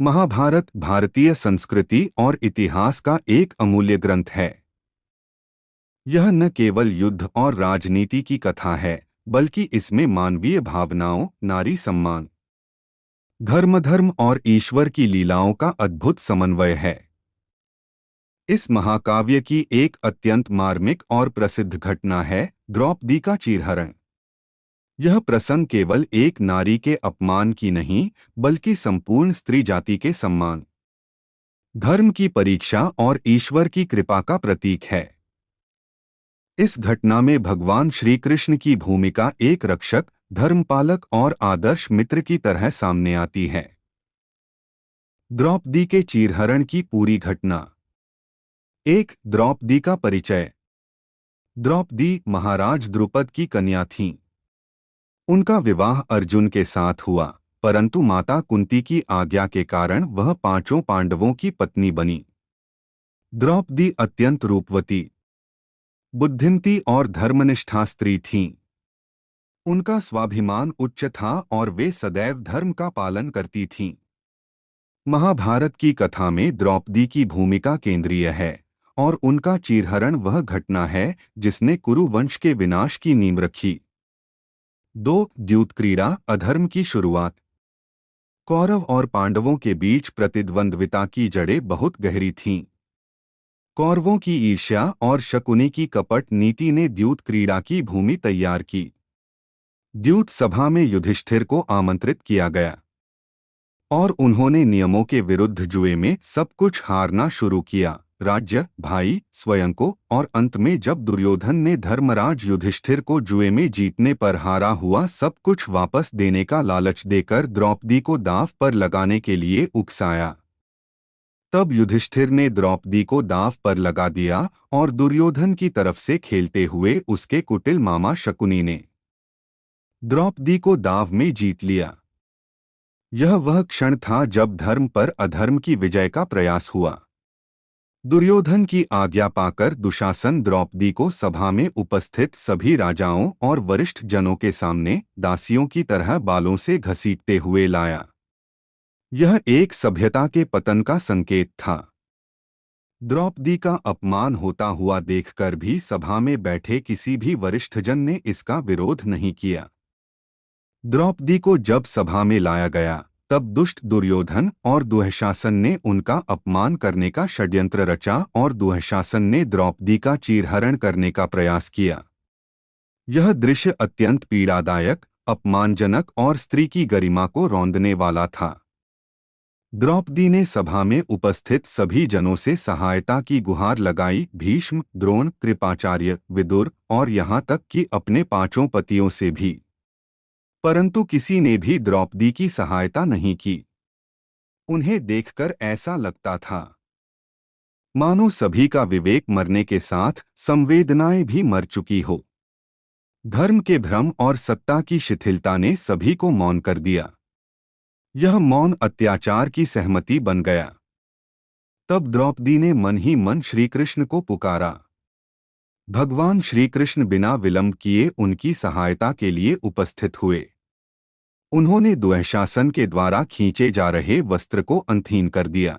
महाभारत भारतीय संस्कृति और इतिहास का एक अमूल्य ग्रंथ है। यह न केवल युद्ध और राजनीति की कथा है, बल्कि इसमें मानवीय भावनाओं, नारी सम्मान, धर्म और ईश्वर की लीलाओं का अद्भुत समन्वय है। इस महाकाव्य की एक अत्यंत मार्मिक और प्रसिद्ध घटना है द्रौपदी का चीरहरण। यह प्रसंग केवल एक नारी के अपमान की नहीं, बल्कि संपूर्ण स्त्री जाति के सम्मान, धर्म की परीक्षा और ईश्वर की कृपा का प्रतीक है। इस घटना में भगवान श्री कृष्ण की भूमिका एक रक्षक, धर्मपालक और आदर्श मित्र की तरह सामने आती है। द्रौपदी के चीरहरण की पूरी घटना। एक, द्रौपदी का परिचय। द्रौपदी महाराज द्रुपद की कन्या थीं। उनका विवाह अर्जुन के साथ हुआ, परंतु माता कुंती की आज्ञा के कारण वह पांचों पांडवों की पत्नी बनी। द्रौपदी अत्यंत रूपवती, बुद्धिमती और धर्मनिष्ठा स्त्री थीं। उनका स्वाभिमान उच्च था और वे सदैव धर्म का पालन करती थीं। महाभारत की कथा में द्रौपदी की भूमिका केंद्रीय है और उनका चीरहरण वह घटना है जिसने कुरु वंश के विनाश की नींव रखी। 2. द्यूत क्रीड़ा, अधर्म की शुरुआत। कौरव और पांडवों के बीच प्रतिद्वंद्विता की जड़ें बहुत गहरी थीं। कौरवों की ईर्ष्या और शकुनी की कपट नीति ने द्यूत क्रीड़ा की भूमि तैयार की। द्यूत सभा में युधिष्ठिर को आमंत्रित किया गया और उन्होंने नियमों के विरुद्ध जुए में सब कुछ हारना शुरू किया, राज्य, भाई, स्वयं को, और अंत में जब दुर्योधन ने धर्मराज युधिष्ठिर को जुए में जीतने पर हारा हुआ सब कुछ वापस देने का लालच देकर द्रौपदी को दांव पर लगाने के लिए उकसाया। तब युधिष्ठिर ने द्रौपदी को दांव पर लगा दिया और दुर्योधन की तरफ से खेलते हुए उसके कुटिल मामा शकुनी ने द्रौपदी को दांव में जीत लिया। यह वह क्षण था जब धर्म पर अधर्म की विजय का प्रयास हुआ। दुर्योधन की आज्ञा पाकर दुशासन द्रौपदी को सभा में उपस्थित सभी राजाओं और वरिष्ठ जनों के सामने दासियों की तरह बालों से घसीटते हुए लाया। यह एक सभ्यता के पतन का संकेत था। द्रौपदी का अपमान होता हुआ देखकर भी सभा में बैठे किसी भी वरिष्ठ जन ने इसका विरोध नहीं किया। द्रौपदी को जब सभा में लाया गया, तब दुष्ट दुर्योधन और दुःशासन ने उनका अपमान करने का षड्यंत्र रचा और दुःशासन ने द्रौपदी का चीरहरण करने का प्रयास किया। यह दृश्य अत्यंत पीड़ादायक, अपमानजनक और स्त्री की गरिमा को रौंदने वाला था। द्रौपदी ने सभा में उपस्थित सभी जनों से सहायता की गुहार लगाई, भीष्म, द्रोण, कृपाचार्य, विदुर और यहाँ तक कि अपने पांचों पतियों से भी। परंतु किसी ने भी द्रौपदी की सहायता नहीं की। उन्हें देखकर ऐसा लगता था मानो सभी का विवेक मरने के साथ संवेदनाएं भी मर चुकी हो। धर्म के भ्रम और सत्ता की शिथिलता ने सभी को मौन कर दिया। यह मौन अत्याचार की सहमति बन गया। तब द्रौपदी ने मन ही मन श्री कृष्ण को पुकारा। भगवान श्री कृष्ण बिना विलंब किए उनकी सहायता के लिए उपस्थित हुए। उन्होंने दुःशासन के द्वारा खींचे जा रहे वस्त्र को अंथीन कर दिया।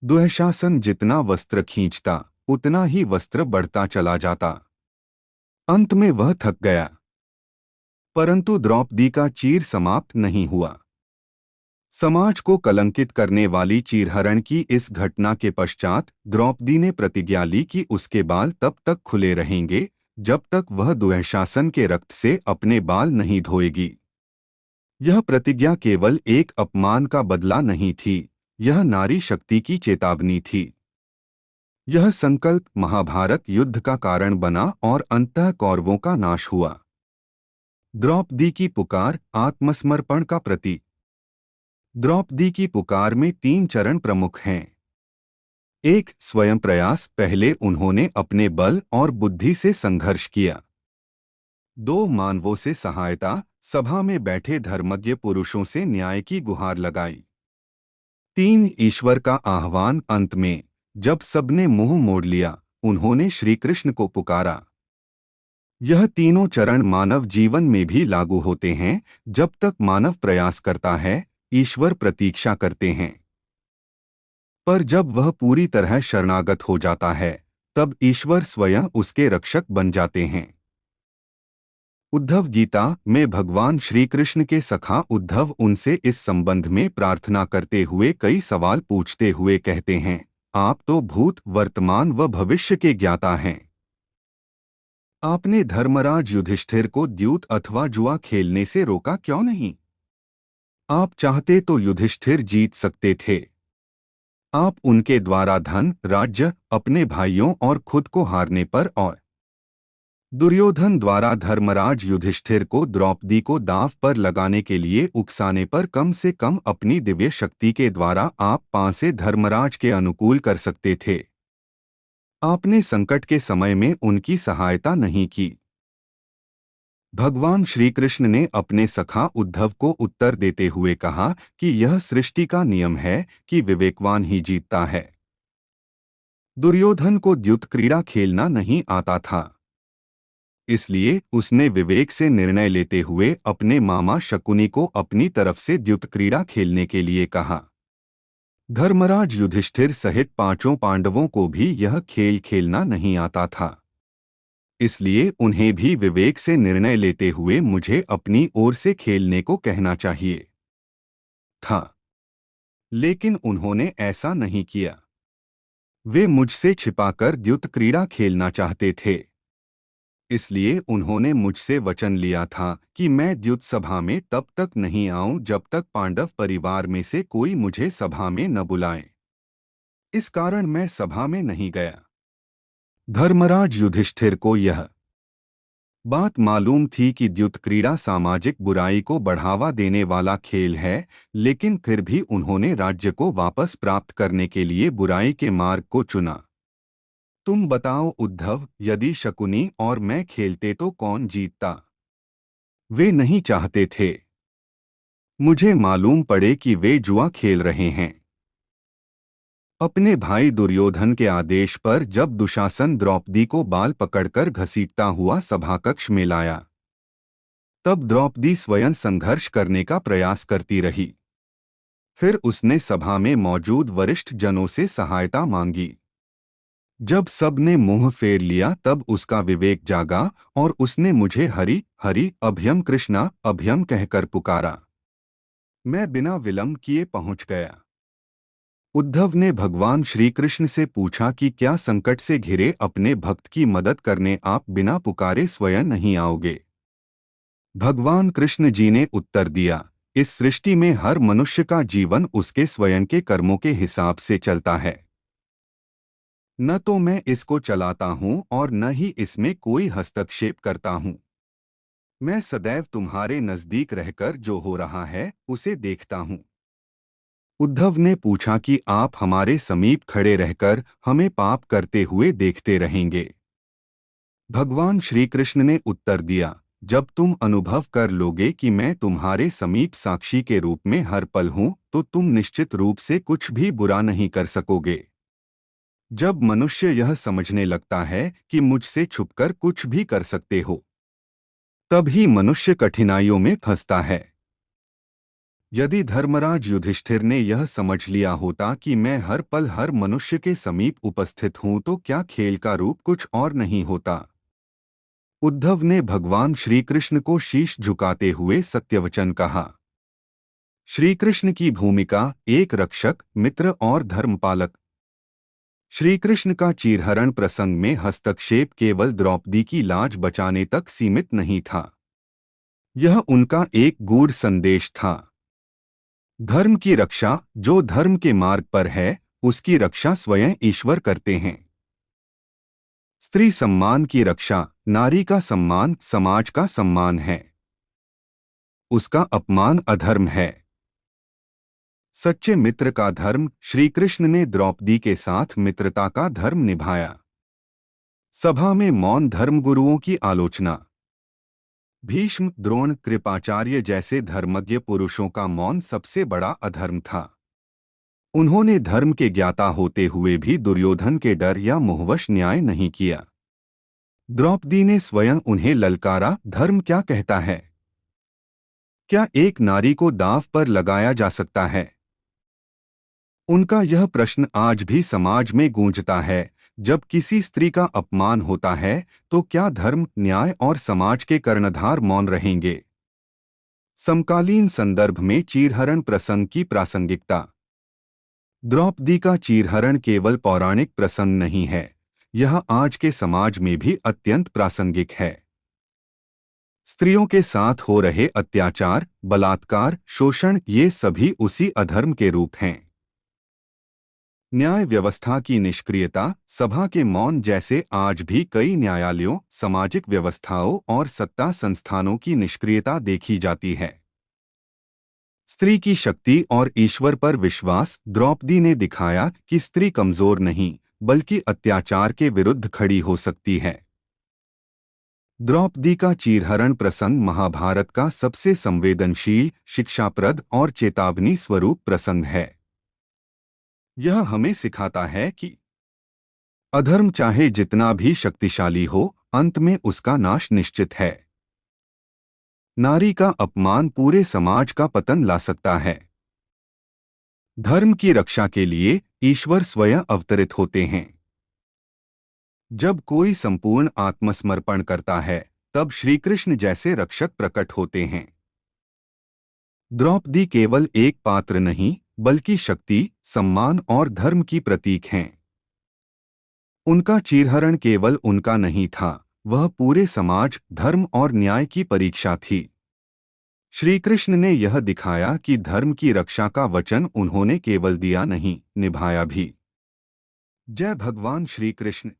दुःशासन जितना वस्त्र खींचता, उतना ही वस्त्र बढ़ता चला जाता। अंत में वह थक गया। परंतु द्रौपदी का चीर समाप्त नहीं हुआ। समाज को कलंकित करने वाली चीरहरण की इस घटना के पश्चात द्रौपदी ने प्रतिज्ञा ली कि उसके बाल तब तक खुले रहेंगे जब तक वह दुःशासन के रक्त से अपने बाल नहीं धोएगी। यह प्रतिज्ञा केवल एक अपमान का बदला नहीं थी, यह नारी शक्ति की चेतावनी थी। यह संकल्प महाभारत युद्ध का कारण बना और अंततः कौरवों का नाश हुआ। द्रौपदी की पुकार, आत्मसमर्पण का प्रतीक। द्रौपदी की पुकार में 3 चरण प्रमुख हैं। 1. स्वयं प्रयास, पहले उन्होंने अपने बल और बुद्धि से संघर्ष किया। 2. मानवों से सहायता, सभा में बैठे धर्मज्ञ पुरुषों से न्याय की गुहार लगाई। 3. ईश्वर का आह्वान, अंत में जब सबने मुंह मोड़ लिया, उन्होंने श्री कृष्ण को पुकारा। यह तीनों चरण मानव जीवन में भी लागू होते हैं। जब तक मानव प्रयास करता है, ईश्वर प्रतीक्षा करते हैं। पर जब वह पूरी तरह शरणागत हो जाता है, तब ईश्वर स्वयं उसके रक्षक बन जाते हैं। उद्धव गीता में भगवान श्री कृष्ण के सखा उद्धव उनसे इस संबंध में प्रार्थना करते हुए कई सवाल पूछते हुए कहते हैं, आप तो भूत, वर्तमान व भविष्य के ज्ञाता हैं। आपने धर्मराज युधिष्ठिर को द्यूत अथवा जुआ खेलने से रोका क्यों नहीं? आप चाहते तो युधिष्ठिर जीत सकते थे। आप उनके द्वारा धन, राज्य, अपने भाइयों और खुद को हारने पर और दुर्योधन द्वारा धर्मराज युधिष्ठिर को द्रौपदी को दांव पर लगाने के लिए उकसाने पर कम से कम अपनी दिव्य शक्ति के द्वारा आप पांसे धर्मराज के अनुकूल कर सकते थे। आपने संकट के समय में उनकी सहायता नहीं की। भगवान श्री कृष्ण ने अपने सखा उद्धव को उत्तर देते हुए कहा कि यह सृष्टि का नियम है कि विवेकवान ही जीतता है। दुर्योधन को द्युत क्रीड़ा खेलना नहीं आता था, इसलिए उसने विवेक से निर्णय लेते हुए अपने मामा शकुनी को अपनी तरफ से द्युत क्रीड़ा खेलने के लिए कहा। धर्मराज युधिष्ठिर सहित पांचों पांडवों को भी यह खेल खेलना नहीं आता था, इसलिए उन्हें भी विवेक से निर्णय लेते हुए मुझे अपनी ओर से खेलने को कहना चाहिए था। लेकिन उन्होंने ऐसा नहीं किया। वे मुझसे छिपाकर द्युत क्रीड़ा खेलना चाहते थे, इसलिए उन्होंने मुझसे वचन लिया था कि मैं द्युत सभा में तब तक नहीं आऊं जब तक पांडव परिवार में से कोई मुझे सभा में न बुलाए। इस कारण मैं सभा में नहीं गया। धर्मराज युधिष्ठिर को यह बात मालूम थी कि द्युत क्रीड़ा सामाजिक बुराई को बढ़ावा देने वाला खेल है, लेकिन फिर भी उन्होंने राज्य को वापस प्राप्त करने के लिए बुराई के मार्ग को चुना। तुम बताओ उद्धव, यदि शकुनी और मैं खेलते तो कौन जीतता? वे नहीं चाहते थे मुझे मालूम पड़े कि वे जुआ खेल रहे हैं। अपने भाई दुर्योधन के आदेश पर जब दुशासन द्रौपदी को बाल पकड़कर घसीटता हुआ सभाकक्ष में लाया, तब द्रौपदी स्वयं संघर्ष करने का प्रयास करती रही। फिर उसने सभा में मौजूद वरिष्ठ जनों से सहायता मांगी। जब सबने मुंह फेर लिया तब उसका विवेक जागा और उसने मुझे हरि हरि अभयम कृष्णा अभयम कहकर पुकारा। मैं बिना विलंब किए पहुंच गया। उद्धव ने भगवान श्री कृष्ण से पूछा कि क्या संकट से घिरे अपने भक्त की मदद करने आप बिना पुकारे स्वयं नहीं आओगे? भगवान कृष्ण जी ने उत्तर दिया, इस सृष्टि में हर मनुष्य का जीवन उसके स्वयं के कर्मों के हिसाब से चलता है। न तो मैं इसको चलाता हूँ और न ही इसमें कोई हस्तक्षेप करता हूँ। मैं सदैव तुम्हारे नजदीक रहकर जो हो रहा है उसे देखता हूँ। उद्धव ने पूछा कि आप हमारे समीप खड़े रहकर हमें पाप करते हुए देखते रहेंगे? भगवान श्री कृष्ण ने उत्तर दिया, जब तुम अनुभव कर लोगे कि मैं तुम्हारे समीप साक्षी के रूप में हर पल हूँ, तो तुम निश्चित रूप से कुछ भी बुरा नहीं कर सकोगे। जब मनुष्य यह समझने लगता है कि मुझसे छुपकर कुछ भी कर सकते हो, तभी मनुष्य कठिनाइयों में फंसता है। यदि धर्मराज युधिष्ठिर ने यह समझ लिया होता कि मैं हर पल हर मनुष्य के समीप उपस्थित हूं, तो क्या खेल का रूप कुछ और नहीं होता। उद्धव ने भगवान श्री कृष्ण को शीश झुकाते हुए सत्यवचन कहा। श्री कृष्ण की भूमिका एक रक्षक, मित्र और धर्मपालक। श्री कृष्ण का चीरहरण प्रसंग में हस्तक्षेप केवल द्रौपदी की लाज बचाने तक सीमित नहीं था। यह उनका एक गूढ़ संदेश था। धर्म की रक्षा, जो धर्म के मार्ग पर है, उसकी रक्षा स्वयं ईश्वर करते हैं। स्त्री सम्मान की रक्षा, नारी का सम्मान समाज का सम्मान है। उसका अपमान अधर्म है। सच्चे मित्र का धर्म, श्री कृष्ण ने द्रौपदी के साथ मित्रता का धर्म निभाया। सभा में मौन धर्मगुरुओं की आलोचना। भीष्म, द्रोण, कृपाचार्य जैसे धर्मज्ञ पुरुषों का मौन सबसे बड़ा अधर्म था। उन्होंने धर्म के ज्ञाता होते हुए भी दुर्योधन के डर या मोहवश न्याय नहीं किया। द्रौपदी ने स्वयं उन्हें ललकारा, धर्म क्या कहता है? क्या एक नारी को दांव पर लगाया जा सकता है? उनका यह प्रश्न आज भी समाज में गूंजता है। जब किसी स्त्री का अपमान होता है तो क्या धर्म, न्याय और समाज के कर्णधार मौन रहेंगे? समकालीन संदर्भ में चीरहरण प्रसंग की प्रासंगिकता। द्रौपदी का चीरहरण केवल पौराणिक प्रसंग नहीं है, यह आज के समाज में भी अत्यंत प्रासंगिक है। स्त्रियों के साथ हो रहे अत्याचार, बलात्कार, शोषण, ये सभी उसी अधर्म के रूप हैं। न्याय व्यवस्था की निष्क्रियता, सभा के मौन जैसे आज भी कई न्यायालयों, सामाजिक व्यवस्थाओं और सत्ता संस्थानों की निष्क्रियता देखी जाती है। स्त्री की शक्ति और ईश्वर पर विश्वास। द्रौपदी ने दिखाया कि स्त्री कमजोर नहीं, बल्कि अत्याचार के विरुद्ध खड़ी हो सकती है। द्रौपदी का चीरहरण प्रसंग महाभारत का सबसे संवेदनशील, शिक्षाप्रद और चेतावनी स्वरूप प्रसंग है। यह हमें सिखाता है कि अधर्म चाहे जितना भी शक्तिशाली हो, अंत में उसका नाश निश्चित है। नारी का अपमान पूरे समाज का पतन ला सकता है। धर्म की रक्षा के लिए ईश्वर स्वयं अवतरित होते हैं। जब कोई संपूर्ण आत्मसमर्पण करता है, तब श्री कृष्ण जैसे रक्षक प्रकट होते हैं। द्रौपदी केवल एक पात्र नहीं, बल्कि शक्ति, सम्मान और धर्म की प्रतीक हैं। उनका चीरहरण केवल उनका नहीं था, वह पूरे समाज, धर्म और न्याय की परीक्षा थी। श्री कृष्ण ने यह दिखाया कि धर्म की रक्षा का वचन उन्होंने केवल दिया नहीं, निभाया भी। जय भगवान श्री कृष्ण।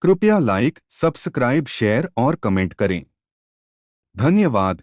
कृपया लाइक, सब्सक्राइब, शेयर और कमेंट करें। धन्यवाद।